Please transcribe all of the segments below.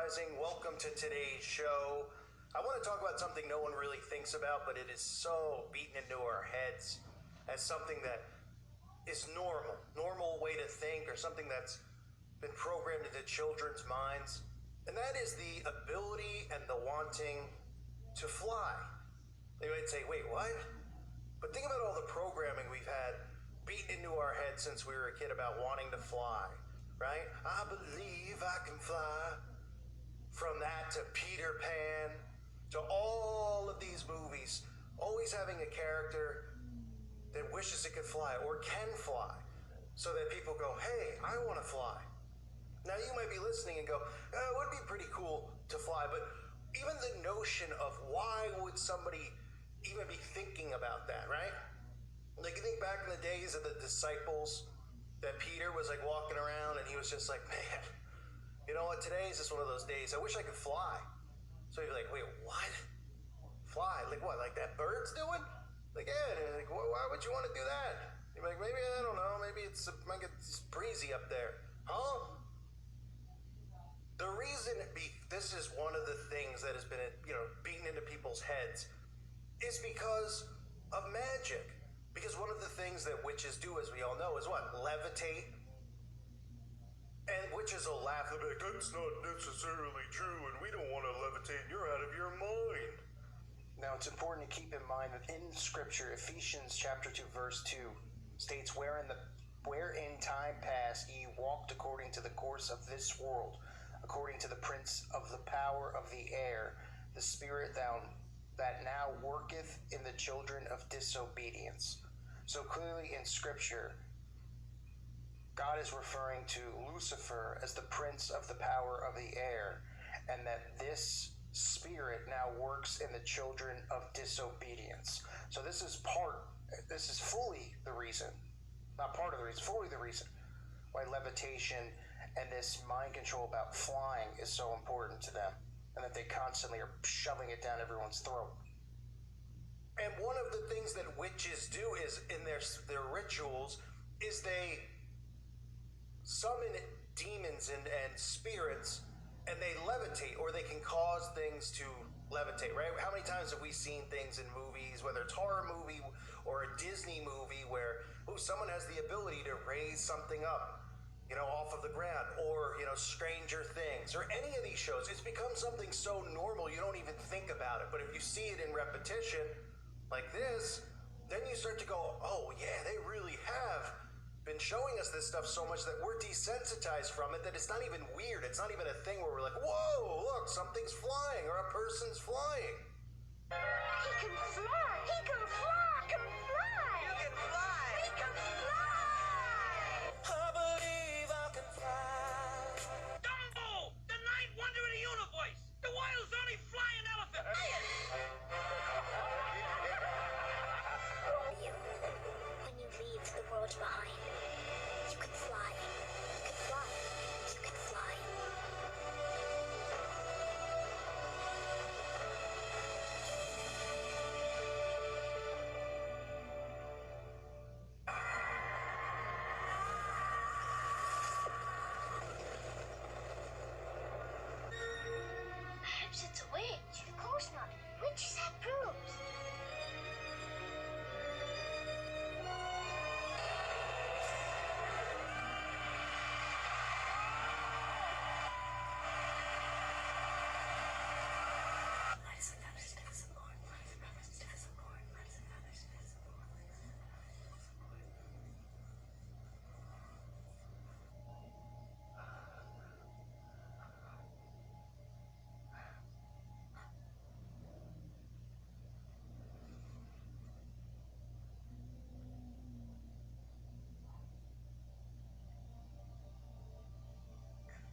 Rising. Welcome to today's show. I want to talk about something no one really thinks about, but it is so beaten into our heads as something that is normal way to think, or something that's been programmed into children's minds. And that is the ability and the wanting to fly. They might say, wait, what? But think about all the programming we've had beaten into our heads since we were a kid about wanting to fly, right? I believe I can fly. From that to Peter Pan, to all of these movies, always having a character that wishes it could fly or can fly, so that people go, hey, I want to fly. Now you might be listening and go, it would be pretty cool to fly, but even the notion of why would somebody even be thinking about that, right? Like, you think back in the days of the disciples, that Peter was like walking around and he was just like, man, you know what, today is just one of those days, I wish I could fly. So he'd be like, wait, what? Fly? Like what, like that bird's doing? Like, yeah, like, why would you want to do that? You're like, maybe, I don't know, maybe it's might get breezy up there. Huh? The reason this is one of the things that has been, beaten into people's heads is because of magic. Because one of the things that witches do, as we all know, is what? Levitate. And witches will laugh and be like, that's not necessarily true, and we don't want to levitate, you're out of your mind. Now, it's important to keep in mind that in Scripture, Ephesians chapter 2, verse 2, states, where in time past ye walked according to the course of this world, according to the prince of the power of the air, the spirit that now worketh in the children of disobedience. So clearly in Scripture, God is referring to Lucifer as the prince of the power of the air, and that this spirit now works in the children of disobedience. So this is fully the reason, not part of the reason, fully the reason why levitation and this mind control about flying is so important to them, and that they constantly are shoving it down everyone's throat. And one of the things that witches do is, in their rituals, is they summon demons and spirits, and they levitate, or they can cause things to levitate, right? How many times have we seen things in movies, whether it's horror movie or a Disney movie, where someone has the ability to raise something up, off of the ground, or, Stranger Things, or any of these shows? It's become something so normal you don't even think about it. But if you see it in repetition like this, then you start to go, oh yeah, they really have been showing us this stuff so much that we're desensitized from it, that it's not even weird. It's not even a thing where we're like, whoa, look, something's flying, or a person's flying. He can fly! He can fly! He can fly! You can fly! We can fly! I believe I can fly. Dumbo! The ninth wonder of the universe! The world's only flying elephant! You, when you leave the world behind, you can fly. You can fly. You can fly. Perhaps it's a witch. Of course not. Witches have brooms.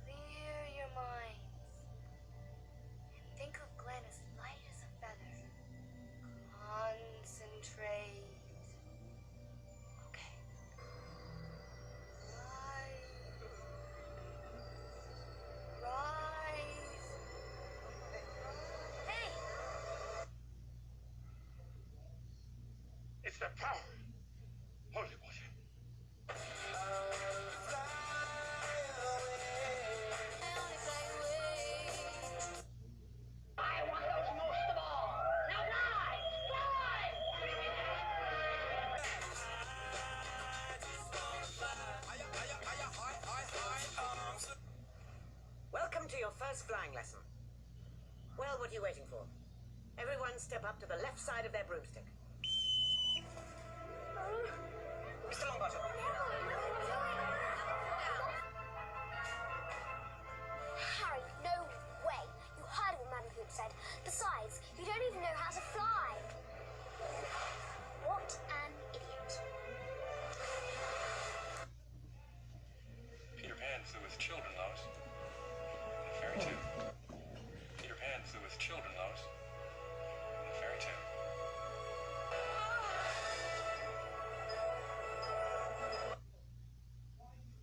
Clear your minds and think of Glenn as light as a feather. Concentrate. Okay. Rise. Hey! It's the power! Holy water! I only fly away. to your first flying lesson. Well, what are you waiting for? Everyone step up to the left side of their broomstick. Mr. Longbottom. Harry, no way. You heard what Madam Hoop said. Besides, you don't even know how to fly. What an idiot. Peter Pan flew with children, Lois. In a fairy tale. Peter Pan flew with children, Lois. In a fairy tale.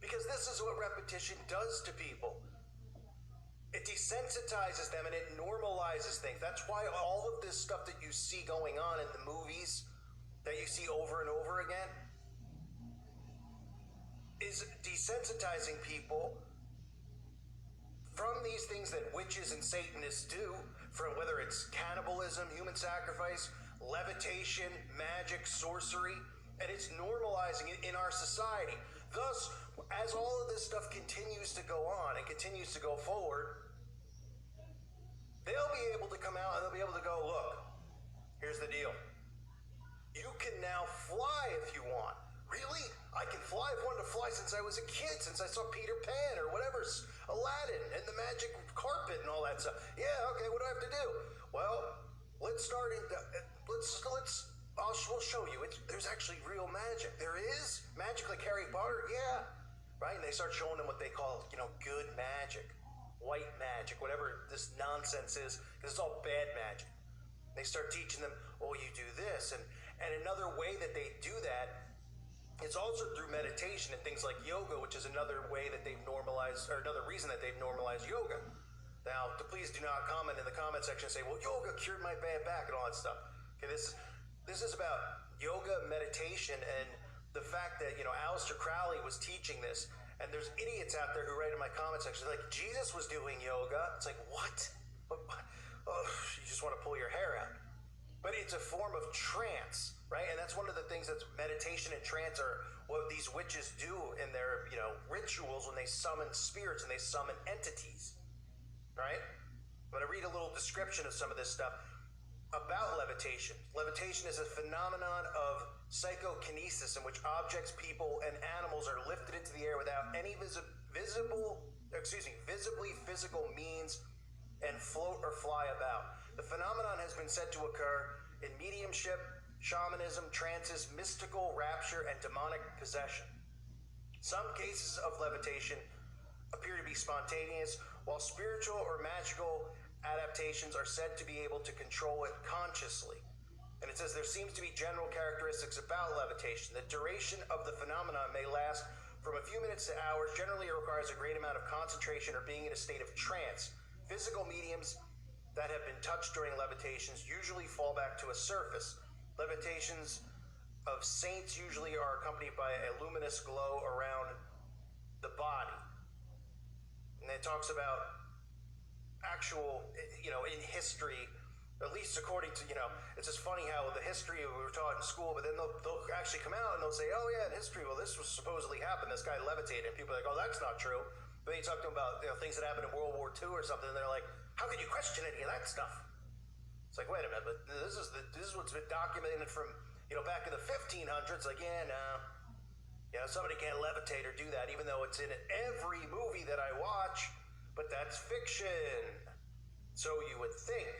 Because this is what repetition does to people. It desensitizes them and it normalizes things. That's why all of this stuff that you see going on in the movies, that you see over and over again, is desensitizing people from these things that witches and Satanists do, from whether it's cannibalism, human sacrifice, levitation, magic, sorcery, and it's normalizing it in our society. Thus, as all of this stuff continues to go on and continues to go forward, they'll be able to come out and they'll be able to go, look, here's the deal. You can now fly if you want. Really? I can fly. I've wanted to fly since I was a kid, since I saw Peter Pan or whatever, Aladdin and the magic carpet and all that stuff. Yeah, okay, what do I have to do? Well, let's start in, we'll show you. There's actually real magic. There is magic like Harry Potter, yeah. Right? And they start showing them what they call, good magic, white magic, whatever this nonsense is, because it's all bad magic. They start teaching them, oh, you do this. And another way that they do that is also through meditation and things like yoga, which is another way that they've normalized, or another reason that they've normalized yoga. Now, please do not comment in the comment section and say, well, yoga cured my bad back and all that stuff. Okay, this is about yoga, meditation, and the fact that, Aleister Crowley was teaching this. And there's idiots out there who write in my comment section, like, Jesus was doing yoga. It's like, what? Oh, you just want to pull your hair out. But it's a form of trance, right? And that's one of the things that's meditation and trance are what these witches do in their, rituals when they summon spirits and they summon entities, right? I'm going to read a little description of some of this stuff about levitation. Levitation is a phenomenon of psychokinesis in which objects, people, and animals are lifted into the air without any visibly physical means and float or fly about. The phenomenon has been said to occur in mediumship, shamanism, trances, mystical rapture, and demonic possession. Some cases of levitation appear to be spontaneous, while spiritual or magical adaptations are said to be able to control it consciously. And it says there seems to be general characteristics about levitation. The duration of the phenomenon may last from a few minutes to hours. Generally, it requires a great amount of concentration or being in a state of trance. Physical mediums that have been touched during levitations usually fall back to a surface. Levitations of saints usually are accompanied by a luminous glow around the body. And it talks about actual, in history, at least according to, it's just funny how the history we were taught in school, but then they'll actually come out and they'll say, oh yeah, in history, well, this was supposedly happened. This guy levitated. And people are like, oh, that's not true. But then you talk to them about things that happened in World War II or something, and they're like, how can you question any of that stuff? It's like, wait a minute, but this is what's been documented from, back in the 1500s. Like, yeah, no. Somebody can't levitate or do that, even though it's in every movie that I watch, but that's fiction. So you would think.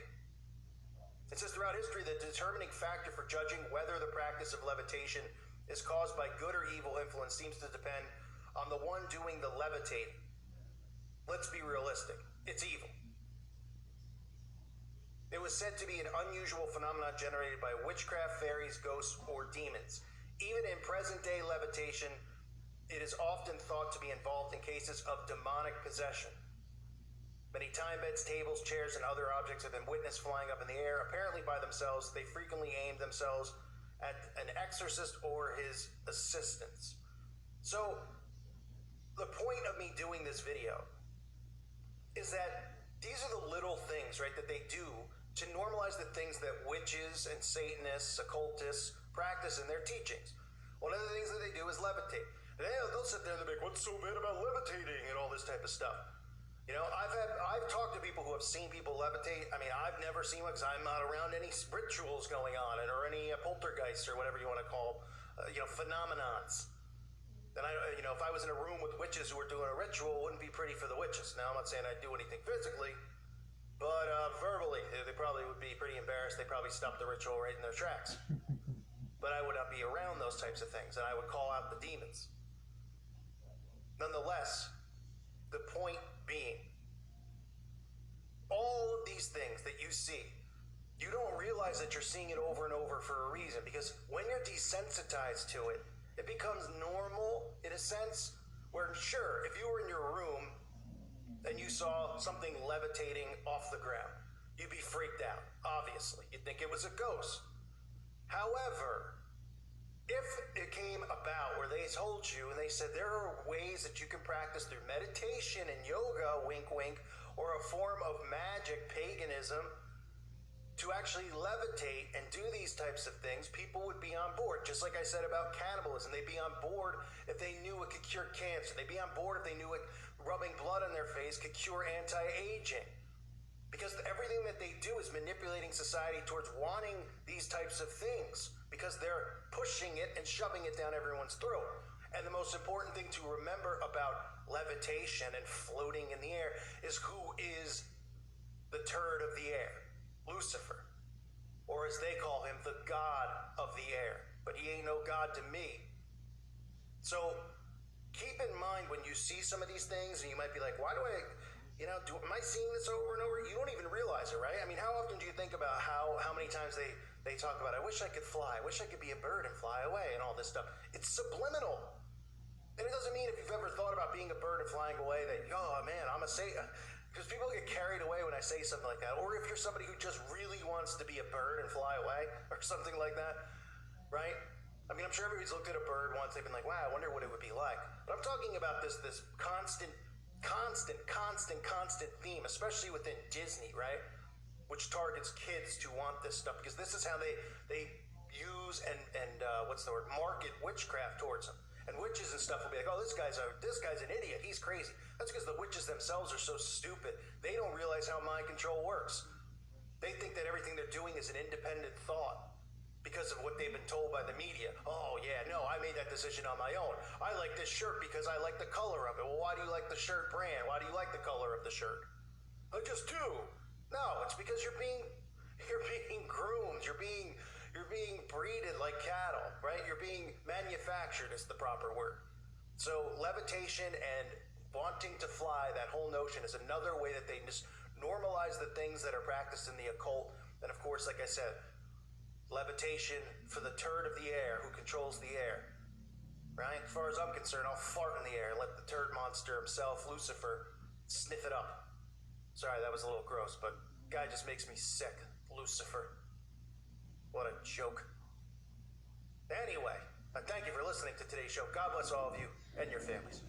It says throughout history, the determining factor for judging whether the practice of levitation is caused by good or evil influence seems to depend on the one doing the levitating. Let's be realistic. It's evil. It was said to be an unusual phenomenon generated by witchcraft, fairies, ghosts, or demons. Even in present-day levitation, it is often thought to be involved in cases of demonic possession. Many time beds, tables, chairs, and other objects have been witnessed flying up in the air, apparently by themselves. They frequently aim themselves at an exorcist or his assistants. So, the point of me doing this video is that these are the little things, right, that they do to normalize the things that witches and Satanists, occultists practice in their teachings. One of the things that they do is levitate. And they'll sit there and they'll be like, what's so bad about levitating and all this type of stuff? I've talked to people who have seen people levitate. I mean, I've never seen one because I'm not around any rituals going on or any poltergeists or whatever you want to call, phenomenons. And if I was in a room with witches who were doing a ritual, it wouldn't be pretty for the witches. Now, I'm not saying I'd do anything physically, but verbally, they probably would be pretty embarrassed. They'd probably stop the ritual right in their tracks. But I would not be around those types of things, and I would call out the demons. Nonetheless, the point being, all of these things that you see, you don't realize that you're seeing it over and over for a reason, because when you're desensitized to it, it becomes normal in a sense where, sure, if you were in your room and you saw something levitating off the ground, you'd be freaked out, obviously. You'd think it was a ghost. However, if it came about where they told you and they said there are ways that you can practice through meditation and yoga, wink, wink, or a form of magic, paganism, to actually levitate and do these types of things, people would be on board. Just like I said about cannibalism, they'd be on board if they knew it could cure cancer. They'd be on board if they knew it rubbing blood on their face could cure anti-aging. Because everything that they do is manipulating society towards wanting these types of things, because they're pushing it and shoving it down everyone's throat. And the most important thing to remember about levitation and floating in the air is who is the turd of the air. Lucifer, or as they call him, the god of the air. But he ain't no god to me. So keep in mind when you see some of these things, and you might be like, why do I, am I seeing this over and over? You don't even realize it, right? I mean, how often do you think about how many times they talk about, I wish I could fly, I wish I could be a bird and fly away and all this stuff. It's subliminal. And it doesn't mean if you've ever thought about being a bird and flying away that, oh man, I'm a Satan. Because people get carried away when I say something like that. Or if you're somebody who just really wants to be a bird and fly away or something like that, right? I mean, I'm sure everybody's looked at a bird once. They've been like, wow, I wonder what it would be like. But I'm talking about this constant theme, especially within Disney, right? Which targets kids to want this stuff. Because this is how they use and market witchcraft towards them. And witches and stuff will be like, oh, this guy's an idiot. He's crazy. That's because the witches themselves are so stupid. They don't realize how mind control works. They think that everything they're doing is an independent thought because of what they've been told by the media. Oh, yeah, no, I made that decision on my own. I like this shirt because I like the color of it. Well, why do you like the shirt brand? Why do you like the color of the shirt? I just do. No, it's because you're being groomed. You're being breeded like cattle, right? You're being manufactured is the proper word. So levitation and wanting to fly, that whole notion is another way that they just normalize the things that are practiced in the occult. And of course, like I said, levitation for the turd of the air who controls the air, right? As far as I'm concerned, I'll fart in the air and let the turd monster himself, Lucifer, sniff it up. Sorry, that was a little gross, but guy just makes me sick. Lucifer. What a joke. Anyway, thank you for listening to today's show. God bless all of you and your families.